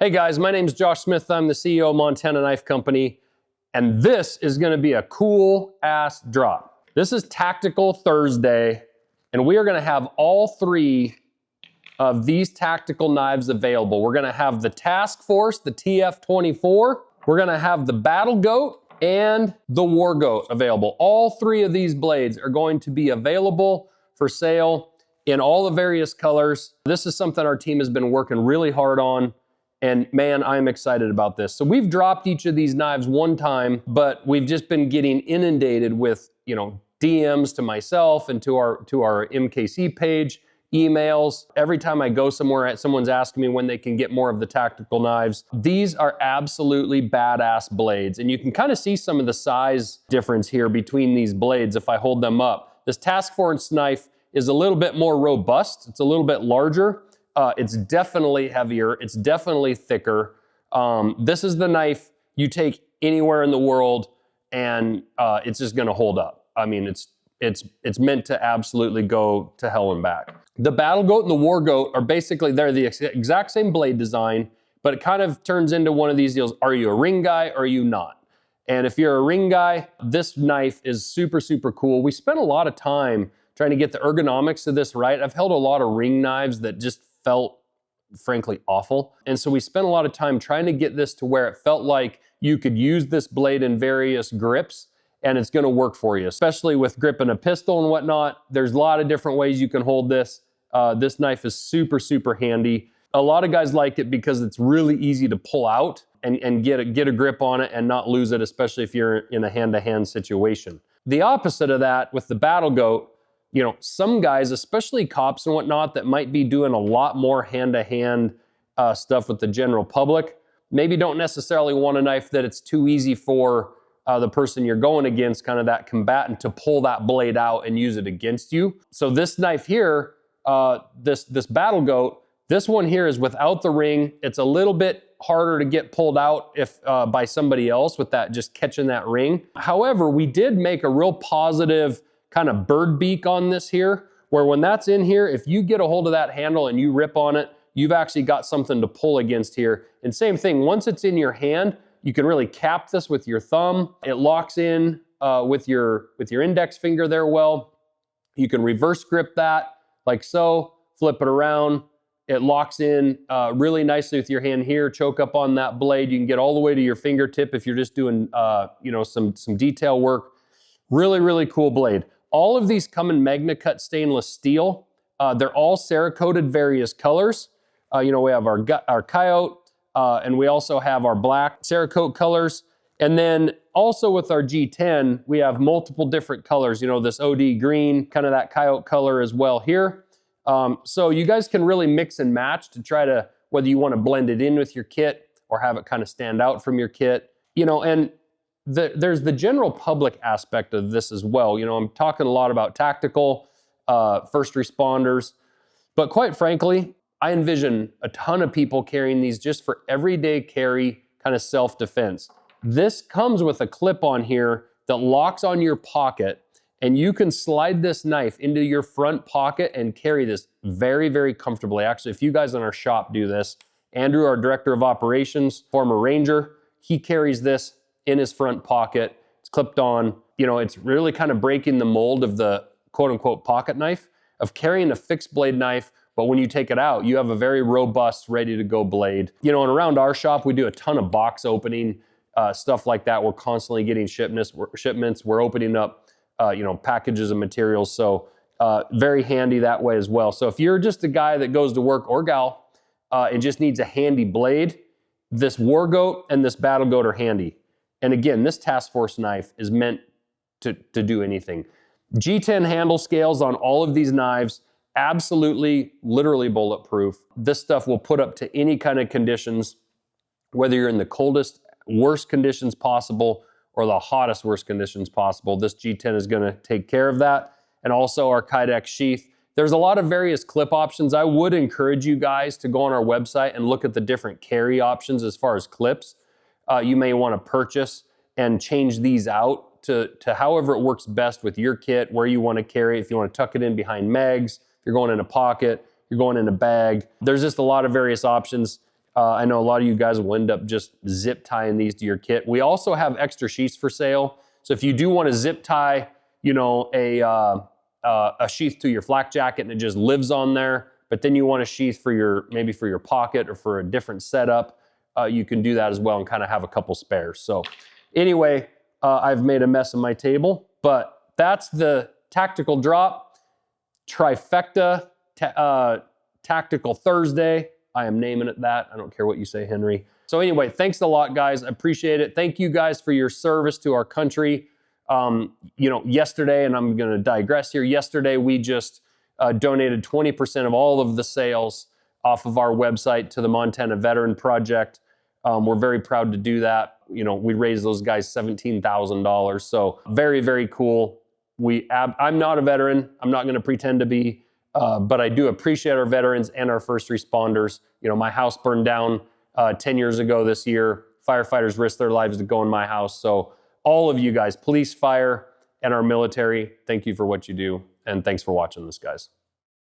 Hey guys, my name's Josh Smith. I'm the CEO of Montana Knife Company, and this is gonna be a cool ass drop. This is Tactical Thursday, and we are gonna have all three of these tactical knives available. We're gonna have the Task Force, the TF24, we're gonna have the Battle Goat, and the Wargoat available. All three of these blades are going to be available for sale in all the various colors. This is something our team has been working really hard on. And man, I'm excited about this. So we've dropped each of these knives one time, but we've just been getting inundated with, DMs to myself and to our MKC page, emails. Every time I go somewhere, someone's asking me when they can get more of the tactical knives. These are absolutely badass blades. And you can kind of see some of the size difference here between these blades if I hold them up. This Task Force knife is a little bit more robust. It's a little bit larger. It's definitely heavier. It's definitely thicker. This is the knife you take anywhere in the world and it's just gonna hold up. I mean, it's meant to absolutely go to hell and back. The Battle Goat and the Wargoat are basically, they're the exact same blade design, but it kind of turns into one of these deals. Are you a ring guy or are you not? And if you're a ring guy, this knife is super, super cool. We spent a lot of time trying to get the ergonomics of this right. I've held a lot of ring knives that just felt frankly awful. And so we spent a lot of time trying to get this to where it felt like you could use this blade in various grips and it's gonna work for you, especially with gripping a pistol and whatnot. There's a lot of different ways you can hold this. This knife is super, super handy. A lot of guys like it because it's really easy to pull out and get a grip on it and not lose it, especially if you're in a hand-to-hand situation. The opposite of that with the Battle Goat, some guys, especially cops and whatnot, that might be doing a lot more hand-to-hand stuff with the general public, maybe don't necessarily want a knife that it's too easy for the person you're going against, kind of that combatant, to pull that blade out and use it against you. So this knife here, this Battle Goat, this one here is without the ring. It's a little bit harder to get pulled out if by somebody else with that, just catching that ring. However, we did make a real positive kind of bird beak on this here, where when that's in here, if you get a hold of that handle and you rip on it, you've actually got something to pull against here. And same thing, once it's in your hand, you can really cap this with your thumb. It locks in with your index finger there well. You can reverse grip that like so, flip it around. It locks in really nicely with your hand here, choke up on that blade. You can get all the way to your fingertip if you're just doing some detail work. Really, really cool blade. All of these come in MagnaCut stainless steel. They're all Cerakoted various colors. We have our coyote, and we also have our black Cerakote colors. And then also with our G10, we have multiple different colors. This OD green, kind of that coyote color as well here. So you guys can really mix and match to try to, whether you want to blend it in with your kit or have it kind of stand out from your kit, and there's the general public aspect of this as well. I'm talking a lot about tactical, first responders, but quite frankly, I envision a ton of people carrying these just for everyday carry, kind of self-defense. This comes with a clip on here that locks on your pocket, and you can slide this knife into your front pocket and carry this very, very comfortably. Actually, if you guys in our shop do this, Andrew, our director of operations, former Ranger, he carries this in his front pocket. It's clipped on. It's really kind of breaking the mold of the quote unquote pocket knife, of carrying a fixed blade knife, but when you take it out, you have a very robust, ready to go blade. And around our shop, we do a ton of box opening, stuff like that. We're constantly getting shipments. We're opening up, packages of materials. So very handy that way as well. So if you're just a guy that goes to work, or gal, and just needs a handy blade, this Wargoat and this Battle Goat are handy. And again, this Task Force knife is meant to do anything. G10 handle scales on all of these knives, absolutely, literally bulletproof. This stuff will put up to any kind of conditions, whether you're in the coldest, worst conditions possible or the hottest, worst conditions possible. This G10 is gonna take care of that. And also our Kydex sheath. There's a lot of various clip options. I would encourage you guys to go on our website and look at the different carry options as far as clips. You may want to purchase and change these out to however it works best with your kit, where you want to carry it. If you want to tuck it in behind mags, if you're going in a pocket, you're going in a bag. There's just a lot of various options. I know a lot of you guys will end up just zip tying these to your kit. We also have extra sheaths for sale. So if you do want to zip tie, you know, a sheath to your flak jacket and it just lives on there, but then you want a sheath for your, maybe for your pocket or for a different setup, you can do that as well and kind of have a couple spares. So anyway, I've made a mess of my table, but that's the tactical drop, trifecta, tactical Thursday. I am naming it that. I don't care what you say, Henry. So anyway, thanks a lot, guys. I appreciate it. Thank you guys for your service to our country. You know, yesterday, and I'm going to digress here, yesterday we just donated 20% of all of the sales off of our website to the Montana Veteran Project. We're very proud to do that. You know, we raised those guys $17,000. So very, very cool. I'm not a veteran. I'm not going to pretend to be, but I do appreciate our veterans and our first responders. You know, my house burned down 10 years ago this year. Firefighters risked their lives to go in my house. So all of you guys, police, fire, and our military, thank you for what you do. And thanks for watching this, guys.